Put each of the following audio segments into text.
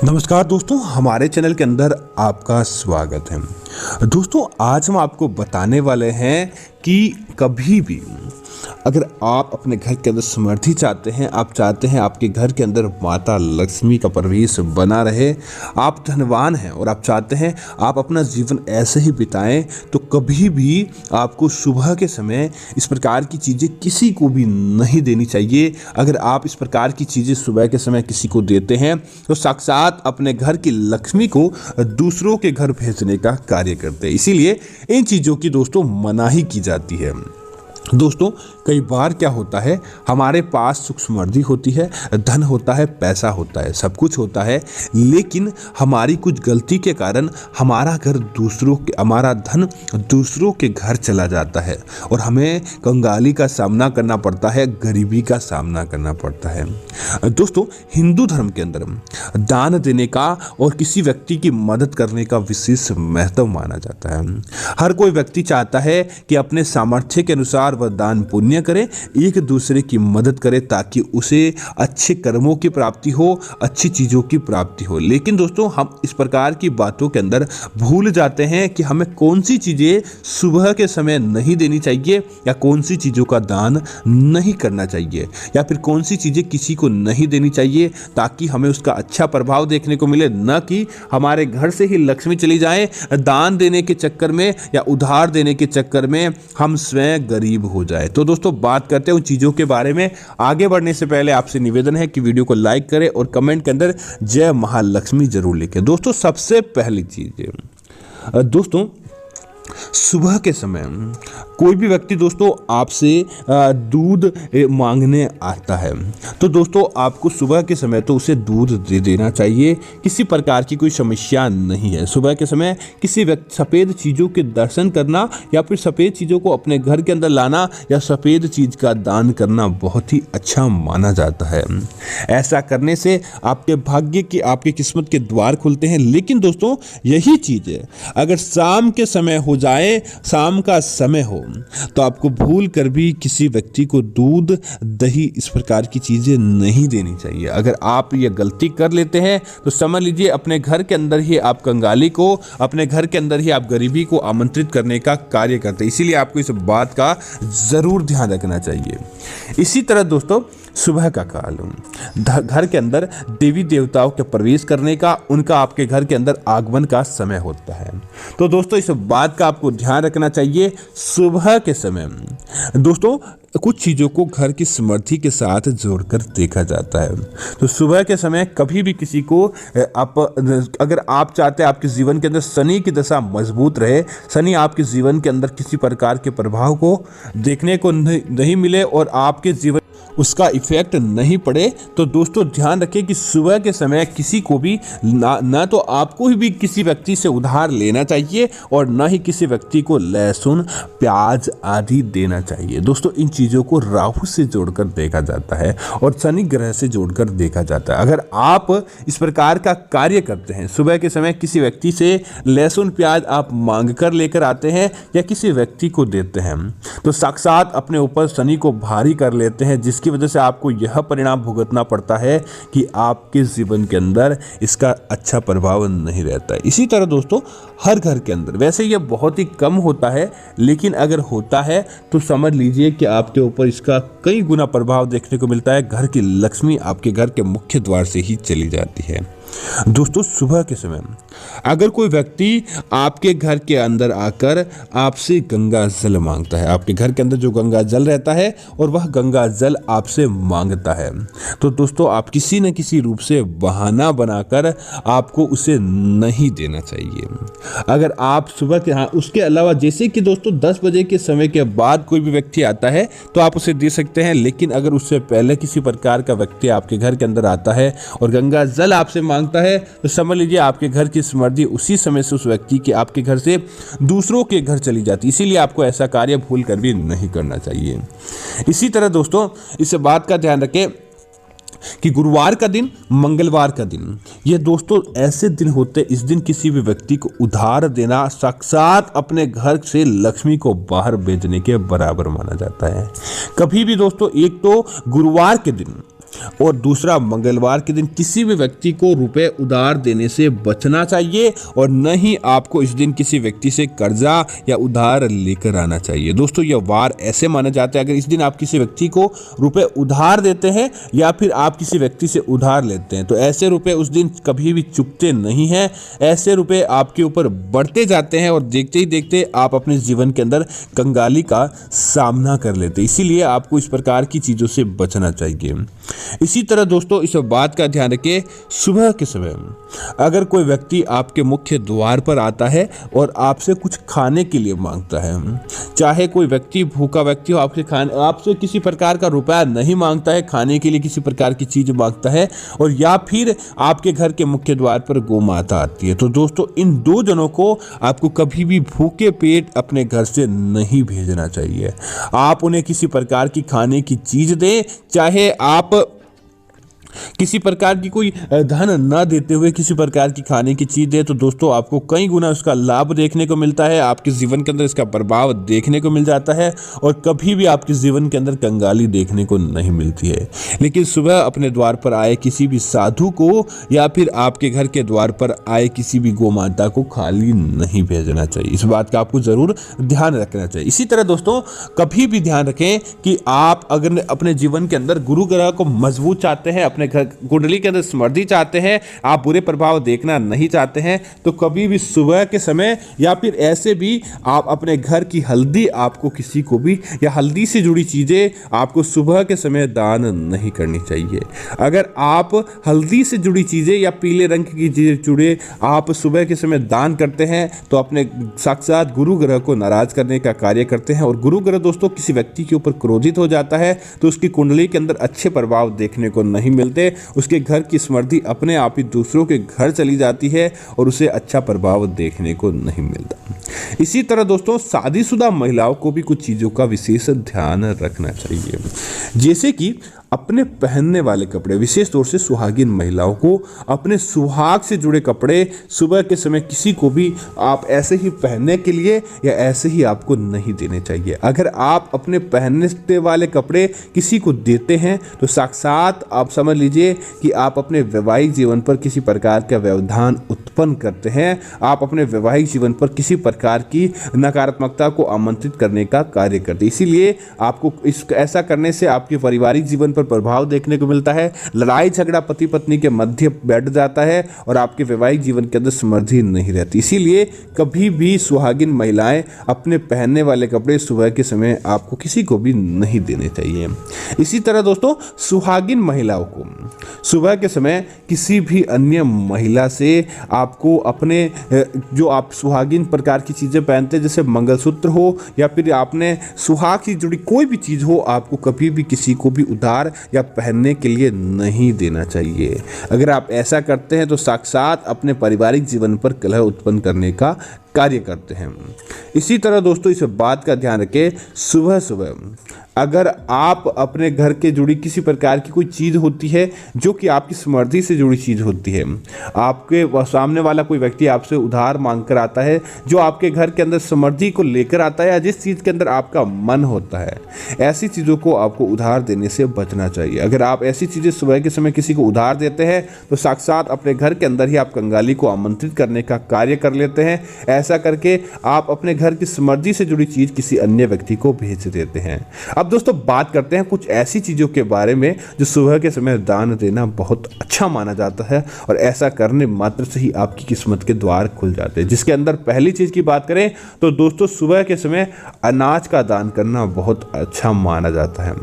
नमस्कार दोस्तों, हमारे चैनल के अंदर आपका स्वागत है। दोस्तों, आज हम आपको बताने वाले हैं कि कभी भी अगर आप अपने घर के अंदर समृद्धि चाहते हैं, आप चाहते हैं आपके घर के अंदर माता लक्ष्मी का प्रवेश बना रहे, आप धनवान हैं और आप चाहते हैं आप अपना जीवन ऐसे ही बिताएं, तो कभी भी आपको सुबह के समय इस प्रकार की चीज़ें किसी को भी नहीं देनी चाहिए। अगर आप इस प्रकार की चीज़ें सुबह के समय किसी को देते हैं तो साक्षात अपने घर की लक्ष्मी को दूसरों के घर भेजने का कार्य करते हैं। इसीलिए इन चीज़ों की दोस्तों मनाही की जाती है। दोस्तों, कई बार क्या होता है, हमारे पास सुख समृद्धि होती है, धन होता है, पैसा होता है, सब कुछ होता है, लेकिन हमारी कुछ गलती के कारण हमारा धन दूसरों के घर चला जाता है और हमें कंगाली का सामना करना पड़ता है, गरीबी का सामना करना पड़ता है। दोस्तों, हिंदू धर्म के अंदर दान देने का और किसी व्यक्ति की मदद करने का विशेष महत्व माना जाता है। हर कोई व्यक्ति चाहता है कि अपने सामर्थ्य के अनुसार वह दान पुण्य करे, एक दूसरे की मदद करे, ताकि उसे अच्छे कर्मों की प्राप्ति हो, अच्छी चीज़ों की प्राप्ति हो। लेकिन दोस्तों, हम इस प्रकार की बातों के अंदर भूल जाते हैं कि हमें कौन सी चीज़ें सुबह के समय नहीं देनी चाहिए, या कौन सी चीज़ों का दान नहीं करना चाहिए, या फिर कौन सी चीज़ें किसी को नहीं देनी चाहिए ताकि हमें उसका अच्छा प्रभाव देखने को मिले, न कि हमारे घर से ही लक्ष्मी चली जाए। दान देने के चक्कर में या उधार देने के चक्कर में हम स्वयं गरीब हो जाए। तो दोस्तों, बात करते हैं उन चीज़ों के बारे में। आगे बढ़ने से पहले आपसे निवेदन है कि वीडियो को लाइक करें और कमेंट के अंदर जय महालक्ष्मी जरूर लिखें। दोस्तों, सबसे पहली चीज़ दोस्तों, सुबह के समय कोई भी व्यक्ति दोस्तों आपसे दूध मांगने आता है, तो दोस्तों आपको सुबह के समय तो उसे दूध दे देना चाहिए। किसी प्रकार की कोई समस्या नहीं है। सुबह के समय किसी सफ़ेद चीज़ों के दर्शन करना या फिर सफ़ेद चीज़ों को अपने घर के अंदर लाना या सफ़ेद चीज़ का दान करना बहुत ही अच्छा माना जाता है। ऐसा करने से आपके भाग्य की, आपकी किस्मत के द्वार खुलते हैं। लेकिन दोस्तों, यही चीज़ अगर शाम के समय हो जाए, शाम का समय हो, तो आपको भूल कर भी किसी व्यक्ति को दूध, दही इस प्रकार की चीजें नहीं देनी चाहिए। अगर आप ये गलती कर लेते हैं तो समझ लीजिए अपने घर के अंदर ही आप कंगाली को, अपने घर के अंदर ही आप गरीबी को आमंत्रित करने का कार्य करते हैं। इसीलिए आपको इस बात का जरूर ध्यान रखना चाहिए। इसी तरह दोस्तों, सुबह का काल घर के अंदर देवी देवताओं के प्रवेश करने का, उनका आपके घर के अंदर आगमन का समय होता है। तो दोस्तों, इस बात का आपको ध्यान रखना चाहिए। सुबह के समय दोस्तों कुछ चीज़ों को घर की समृद्धि के साथ जोड़कर देखा जाता है। तो सुबह के समय कभी भी किसी को अगर आप चाहते हैं आपके जीवन के अंदर शनि की दशा मजबूत रहे, शनि आपके जीवन के अंदर किसी प्रकार के प्रभाव को देखने को नहीं मिले और आपके जीवन उसका इफेक्ट नहीं पड़े, तो दोस्तों ध्यान रखें कि सुबह के समय किसी को भी ना तो आपको ही भी किसी व्यक्ति से उधार लेना चाहिए और ना ही किसी व्यक्ति को लहसुन, प्याज आदि देना चाहिए। दोस्तों, इन चीज़ों को राहु से जोड़कर देखा जाता है और शनि ग्रह से जोड़कर देखा जाता है। अगर आप इस प्रकार का कार्य करते हैं, सुबह के समय किसी व्यक्ति से लहसुन प्याज आप मांग कर लेकर आते हैं या किसी व्यक्ति को देते हैं, तो साक्षात अपने ऊपर शनि को भारी कर लेते हैं, जिसकी वजह से आपको यह परिणाम भुगतना पड़ता है कि आपके जीवन के अंदर इसका अच्छा प्रभाव नहीं रहता है। इसी तरह दोस्तों, हर घर के अंदर, वैसे यह बहुत ही कम होता है, लेकिन अगर होता है तो समझ लीजिए कि आपके ऊपर इसका कई गुना प्रभाव देखने को मिलता है। घर की लक्ष्मी आपके घर के मुख्य द्वार से ही चली जाती है। दोस्तों, सुबह के समय अगर कोई व्यक्ति आपके घर के अंदर आकर आपसे गंगा जल मांगता है, आपके घर के अंदर जो गंगा जल रहता है और वह गंगा जल आपसे मांगता है, तो दोस्तों आप किसी न किसी रूप से बहाना बनाकर आपको उसे नहीं देना चाहिए। अगर आप सुबह के उसके अलावा जैसे कि दोस्तों 10 बजे के समय के बाद कोई भी व्यक्ति आता है तो आप उसे दे सकते हैं, लेकिन अगर उससे पहले किसी प्रकार का व्यक्ति आपके घर के अंदर आता है और गंगा जल आपसे मांगता है, तो समझ लीजिए आपके घर की समृद्धि उसी समय से उस व्यक्ति की आपके घर से दूसरों के घर चली जाती है। इसीलिए आपको ऐसा कार्य भूल कर भी नहीं करना चाहिए। इसी तरह दोस्तों, इस बात का ध्यान रखें कि गुरुवार का दिन, मंगलवार का दिन, ये दोस्तों ऐसे दिन होते, इस दिन किसी भी व्यक्ति को उधार देना साक्षात अपने घर से लक्ष्मी को बाहर भेजने के बराबर माना जाता है। कभी भी दोस्तों, एक तो गुरुवार के दिन और दूसरा, मंगलवार के दिन किसी भी व्यक्ति को रुपए उधार देने से बचना चाहिए और न ही आपको इस दिन किसी व्यक्ति से कर्जा या उधार लेकर आना चाहिए। दोस्तों, यह वार ऐसे माना जाता है, अगर इस दिन आप किसी व्यक्ति को रुपए उधार देते हैं या फिर आप किसी व्यक्ति से उधार लेते हैं तो ऐसे रुपए उस दिन कभी भी चुकते नहीं हैं। ऐसे रुपए आपके ऊपर बढ़ते जाते हैं और देखते ही देखते आप अपने जीवन के अंदर कंगाली का सामना कर लेते हैं। इसीलिए आपको इस प्रकार की चीज़ों से बचना चाहिए। इसी तरह दोस्तों, इस बात का ध्यान रखें, सुबह के समय अगर कोई व्यक्ति आपके मुख्य द्वार पर आता है और आपसे कुछ खाने के लिए मांगता है, चाहे कोई व्यक्ति भूखा व्यक्ति हो, आपसे किसी प्रकार का रुपया नहीं मांगता है, खाने के लिए किसी प्रकार की चीज मांगता है, और या फिर आपके घर के मुख्य द्वार पर गौ माता आती है, तो दोस्तों इन दो जनों को आपको कभी भी भूखे पेट अपने घर से नहीं भेजना चाहिए। आप उन्हें किसी प्रकार की खाने की चीज दें, चाहे आप किसी प्रकार की कोई धन न देते हुए किसी प्रकार की खाने की चीज दे, तो दोस्तों आपको कई गुना उसका लाभ देखने को मिलता है, आपके जीवन के अंदर इसका प्रभाव देखने को मिल जाता है और कभी भी आपके जीवन के अंदर कंगाली देखने को नहीं मिलती है। लेकिन सुबह अपने द्वार पर आए किसी भी साधु को या फिर आपके घर के द्वार पर आए किसी भी गौ माता को खाली नहीं भेजना चाहिए। इस बात का आपको जरूर ध्यान रखना चाहिए। इसी तरह दोस्तों, कभी भी ध्यान रखें कि आप अगर अपने जीवन के अंदर गुरु ग्रह को मजबूत चाहते हैं, अपने घर कुंडली के अंदर समृद्धि चाहते हैं, आप बुरे प्रभाव देखना नहीं चाहते हैं, तो कभी भी सुबह के समय या फिर ऐसे भी आप अपने घर की हल्दी आपको किसी को भी या हल्दी से जुड़ी चीजें आपको सुबह के समय दान नहीं करनी चाहिए। अगर आप हल्दी से जुड़ी चीजें या पीले रंग की चीजें जुड़े आप सुबह के समय दान करते हैं तो अपने साक्षात गुरु ग्रह को नाराज करने का कार्य करते हैं। और गुरु ग्रह दोस्तों किसी व्यक्ति के ऊपर क्रोधित हो जाता है तो उसकी कुंडली के अंदर अच्छे प्रभाव देखने को नहीं मिलते, उसके घर की समृद्धि अपने आप ही दूसरों के घर चली जाती है और उसे अच्छा प्रभाव देखने को नहीं मिलता। इसी तरह दोस्तों, शादीशुदा महिलाओं को भी कुछ चीज़ों का विशेष ध्यान रखना चाहिए, जैसे कि अपने पहनने वाले कपड़े, विशेष तौर से सुहागिन महिलाओं को अपने सुहाग से जुड़े कपड़े सुबह के समय किसी को भी आप ऐसे ही पहनने के लिए या ऐसे ही आपको नहीं देने चाहिए। अगर आप अपने पहनने वाले कपड़े किसी को देते हैं तो साक्षात आप समझ लीजिए कि आप अपने वैवाहिक जीवन पर किसी प्रकार का व्यवधान उत्पन्न करते हैं, आप अपने वैवाहिक जीवन पर किसी प्रकार की नकारात्मकता को आमंत्रित करने का कार्य करते हैं। इसीलिए आपको ऐसा करने से आपके पारिवारिक जीवन पर प्रभाव देखने को मिलता है, लड़ाई झगड़ा पति पत्नी के मध्य बैठ जाता है और आपके वैवाहिक जीवन के अंदर समृद्धि नहीं रहती। इसीलिए कभी भी सुहागिन महिलाएं अपने पहनने वाले कपड़े सुबह के समय आपको किसी को भी नहीं देने चाहिए। इसी तरह दोस्तों, सुहागिन महिलाओं को सुबह के समय किसी भी अन्य महिला से आपको अपने जो आप सुहागिन प्रकार की चीजें पहनते हैं, जैसे मंगलसूत्र हो या फिर आपने सुहाग से जुड़ी कोई भी चीज हो, आपको कभी भी किसी को भी उधार या पहनने के लिए नहीं देना चाहिए। अगर आप ऐसा करते हैं तो साक्षात अपने पारिवारिक जीवन पर कलह उत्पन्न करने का कार्य करते हैं। इसी तरह दोस्तों, इस बात का ध्यान रखें, सुबह सुबह अगर आप अपने घर के जुड़ी किसी प्रकार की कोई चीज़ होती है जो कि आपकी समृद्धि से जुड़ी चीज़ होती है, आपके सामने वाला कोई व्यक्ति आपसे उधार मांग कर आता है जो आपके घर के अंदर समृद्धि को लेकर आता है या जिस चीज़ के अंदर आपका मन होता है, ऐसी चीज़ों को आपको उधार देने से बचना चाहिए। अगर आप ऐसी चीज़ें सुबह के समय किसी को उधार देते हैं तो साक्षात अपने घर के अंदर ही आप कंगाली को आमंत्रित करने का कार्य कर लेते हैं। ऐसा करके आप अपने घर की समृद्धि से जुड़ी चीज़ किसी अन्य व्यक्ति को भेज देते हैं। अब दोस्तों बात करते हैं कुछ ऐसी चीज़ों के बारे में जो सुबह के समय दान देना बहुत अच्छा माना जाता है और ऐसा करने मात्र से ही आपकी किस्मत के द्वार खुल जाते हैं। जिसके अंदर पहली चीज़ की बात करें तो दोस्तों, सुबह के समय अनाज का दान करना बहुत अच्छा माना जाता है।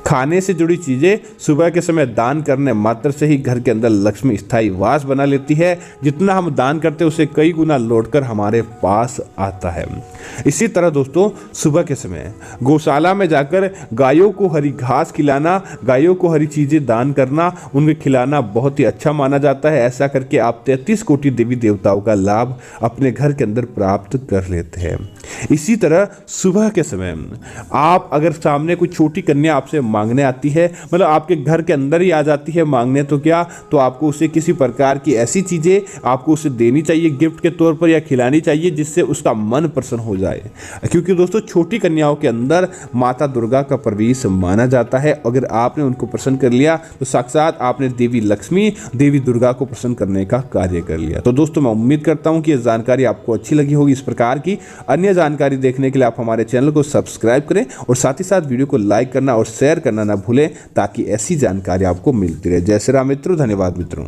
खाने से जुड़ी चीज़ें सुबह के समय दान करने मात्र से ही घर के अंदर लक्ष्मी स्थायी वास बना लेती है। जितना हम दान करते हैं उसे कई गुना लौटकर हमारे पास आता है। इसी तरह दोस्तों, सुबह के समय गौशाला में जाकर गायों को हरी घास खिलाना, गायों को हरी चीजें दान करना, उन्हें खिलाना बहुत ही अच्छा माना जाता है। ऐसा करके आप 33 कोटि देवी देवताओं का लाभ अपने घर के अंदर प्राप्त कर लेते हैं। इसी तरह सुबह के समय आप अगर सामने कोई छोटी कन्या आपसे मांगने आती है, मतलब आपके घर के अंदर ही आ जाती है मांगने, तो क्या तो आपको उसे किसी प्रकार की ऐसी चीजें आपको उसे देनी चाहिए गिफ्ट के तौर पर या खिलानी चाहिए जिससे उसका मन प्रसन्न हो जाए। क्योंकि दोस्तों छोटी कन्याओं के अंदर माता दुर्गा दुर्गा का प्रवेश माना जाता है। अगर आपने उनको प्रसन्न कर लिया तो साक्षात आपने देवी लक्ष्मी, देवी दुर्गा को प्रसन्न करने का कार्य कर लिया। तो दोस्तों मैं उम्मीद करता हूं कि यह जानकारी आपको अच्छी लगी होगी। इस प्रकार की अन्य जानकारी देखने के लिए आप हमारे चैनल को सब्सक्राइब करें और साथ ही साथ वीडियो को लाइक करना और शेयर करना ना भूलें, ताकि ऐसी जानकारी आपको मिलती रहे। जय श्री राम मित्रों, धन्यवाद मित्रों।